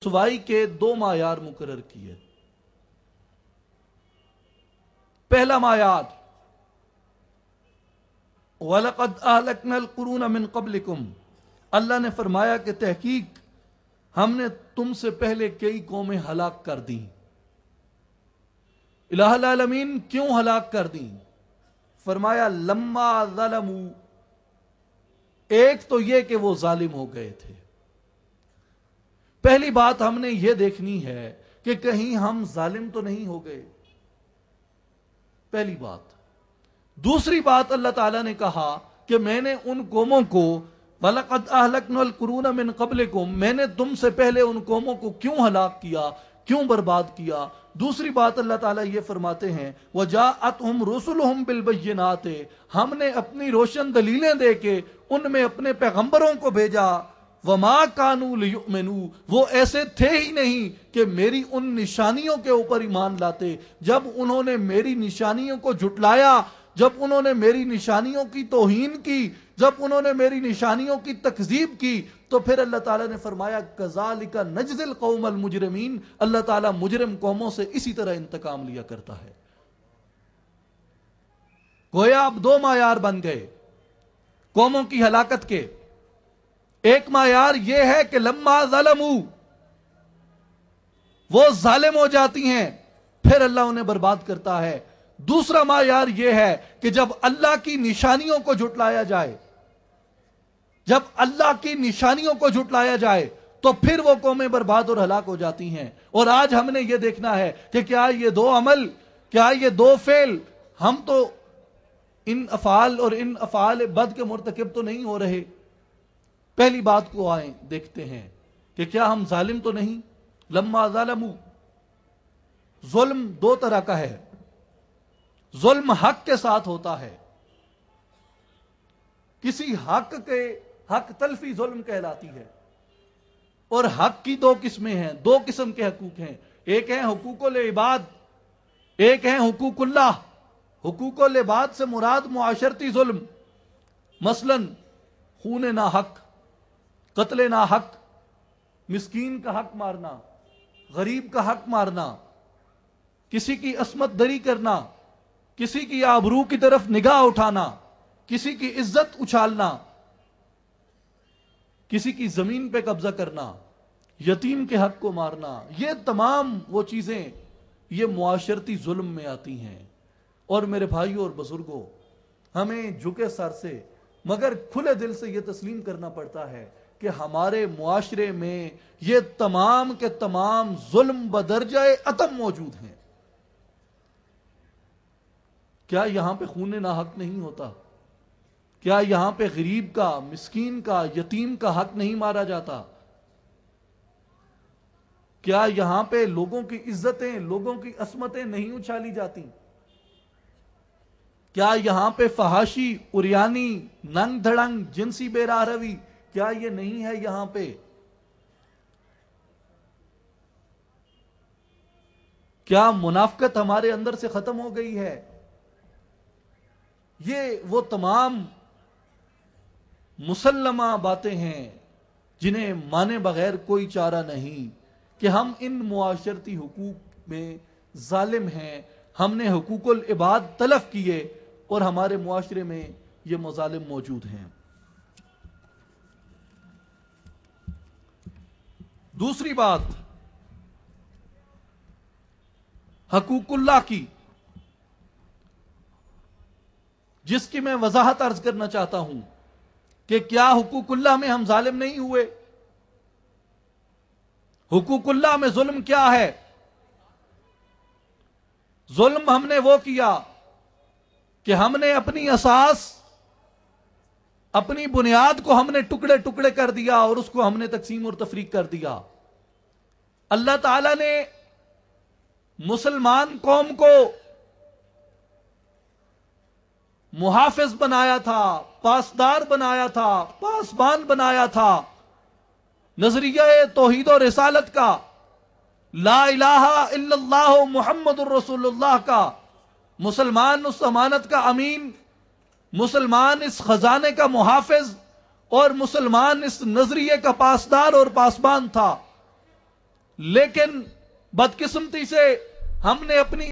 رسوائی کے دو معیار مقرر کیے۔ پہلا معیار وَلَقَدْ أَهْلَكْنَا الْقُرُونَ مِنْ قَبْلِكُمْ، اللہ نے فرمایا کہ تحقیق ہم نے تم سے پہلے کئی قومیں ہلاک کر دیں۔ الہ العالمین کیوں ہلاک کر دیں؟ فرمایا لما ظلموا، ایک تو یہ کہ وہ ظالم ہو گئے تھے۔ پہلی بات ہم نے یہ دیکھنی ہے کہ کہیں ہم ظالم تو نہیں ہو گئے، پہلی بات۔ دوسری بات اللہ تعالیٰ نے کہا کہ میں نے ان قوموں کو وَلَقَدْ أَهْلَكْنَا الْقُرُونَ مِنْ قَبْلِكُمْ، میں نے تم سے پہلے ان قوموں کو کیوں ہلاک کیا، کیوں برباد کیا۔ دوسری بات اللہ تعالیٰ یہ فرماتے ہیں وَجَاءَتْهُمْ رُسُلُهُمْ بِالْبَيِّنَاتِ، ہم نے اپنی روشن دلیلیں دے کے ان میں اپنے پیغمبروں کو بھیجا۔ وَمَا كَانُوا لِيُؤْمِنُوا، وہ ایسے تھے ہی نہیں کہ میری ان نشانیوں کے اوپر ایمان لاتے۔ جب انہوں نے میری نشانیوں کو جھٹلایا، جب انہوں نے میری نشانیوں کی توہین کی، جب انہوں نے میری نشانیوں کی تکذیب کی، تو پھر اللہ تعالیٰ نے فرمایا کذالک نجزی القوم المجرمین، اللہ تعالیٰ مجرم قوموں سے اسی طرح انتقام لیا کرتا ہے۔ گویا اب دو معیار بن گئے قوموں کی ہلاکت کے۔ ایک معیار یہ ہے کہ لما ظلموا، وہ ظالم ہو جاتی ہیں پھر اللہ انہیں برباد کرتا ہے۔ دوسرا معیار یہ ہے کہ جب اللہ کی نشانیوں کو جھٹلایا جائے، جب اللہ کی نشانیوں کو جھٹلایا جائے تو پھر وہ قومیں برباد اور ہلاک ہو جاتی ہیں۔ اور آج ہم نے یہ دیکھنا ہے کہ کیا یہ دو عمل، کیا یہ دو فعل، ہم تو ان افعال اور ان افعال بد کے مرتکب تو نہیں ہو رہے۔ پہلی بات کو آئیں دیکھتے ہیں کہ کیا ہم ظالم تو نہیں۔ لما ظلموا، ظلم دو طرح کا ہے۔ ظلم حق کے ساتھ ہوتا ہے، کسی حق کے حق تلفی ظلم کہلاتی ہے۔ اور حق کی دو قسمیں ہیں، دو قسم کے حقوق ہیں، ایک ہے حقوق العباد، ایک ہے حقوق اللہ۔ حقوق العباد سے مراد معاشرتی ظلم، مثلا خون ناحق، قتل ناحق، مسکین کا حق مارنا، غریب کا حق مارنا، کسی کی عصمت دری کرنا، کسی کی آبرو کی طرف نگاہ اٹھانا، کسی کی عزت اچھالنا، کسی کی زمین پہ قبضہ کرنا، یتیم کے حق کو مارنا، یہ تمام وہ چیزیں یہ معاشرتی ظلم میں آتی ہیں۔ اور میرے بھائیوں اور بزرگوں، ہمیں جھکے سر سے مگر کھلے دل سے یہ تسلیم کرنا پڑتا ہے کہ ہمارے معاشرے میں یہ تمام کے تمام ظلم بدرجہ عتم موجود ہیں۔ کیا یہاں پہ خون ناحق نہیں ہوتا؟ کیا یہاں پہ غریب کا، مسکین کا، یتیم کا حق نہیں مارا جاتا؟ کیا یہاں پہ لوگوں کی عزتیں، لوگوں کی عصمتیں نہیں اچھالی جاتی؟ کیا یہاں پہ فحاشی، اریانی، ننگ دھڑنگ، جنسی بے راہ روی، کیا یہ نہیں ہے یہاں پہ؟ کیا منافقت ہمارے اندر سے ختم ہو گئی ہے؟ یہ وہ تمام مسلمہ باتیں ہیں جنہیں مانے بغیر کوئی چارہ نہیں کہ ہم ان معاشرتی حقوق میں ظالم ہیں۔ ہم نے حقوق العباد تلف کیے اور ہمارے معاشرے میں یہ مظالم موجود ہیں۔ دوسری بات حقوق اللہ کی، جس کی میں وضاحت عرض کرنا چاہتا ہوں کہ کیا حقوق اللہ میں ہم ظالم نہیں ہوئے؟ حقوق اللہ میں ظلم کیا ہے؟ ظلم ہم نے وہ کیا کہ ہم نے اپنی اساس، اپنی بنیاد کو ہم نے ٹکڑے ٹکڑے کر دیا اور اس کو ہم نے تقسیم اور تفریق کر دیا۔ اللہ تعالیٰ نے مسلمان قوم کو محافظ بنایا تھا، پاسدار بنایا تھا، پاسبان بنایا تھا نظریہ توحید و رسالت کا، لا الہ الا اللہ محمد الرسول اللہ کا۔ مسلمان اس امانت کا امین، مسلمان اس خزانے کا محافظ اور مسلمان اس نظریے کا پاسدار اور پاسبان تھا۔ لیکن بدقسمتی سے ہم نے اپنی